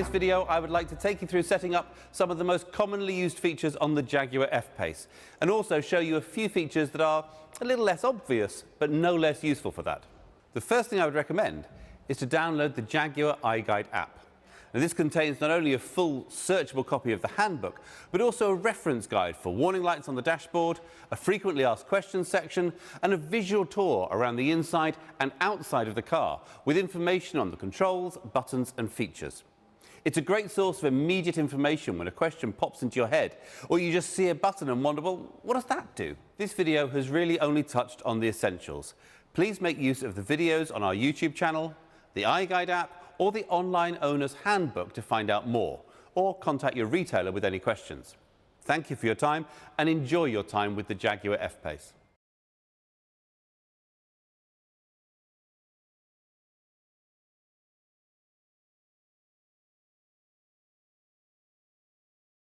this video, I would like to take you through setting up some of the most commonly used features on the Jaguar F-PACE, and also show you a few features that are a little less obvious, but no less useful for that. The first thing I would recommend is to download the Jaguar iGuide app. Now, this contains not only a full searchable copy of the handbook, but also a reference guide for warning lights on the dashboard, a frequently asked questions section, and a visual tour around the inside and outside of the car, with information on the controls, buttons and features. It's a great source of immediate information when a question pops into your head, or you just see a button and wonder, well, what does that do? This video has really only touched on the essentials. Please make use of the videos on our YouTube channel, the iGuide app, or the online owner's handbook to find out more, or contact your retailer with any questions. Thank you for your time and enjoy your time with the Jaguar F-PACE.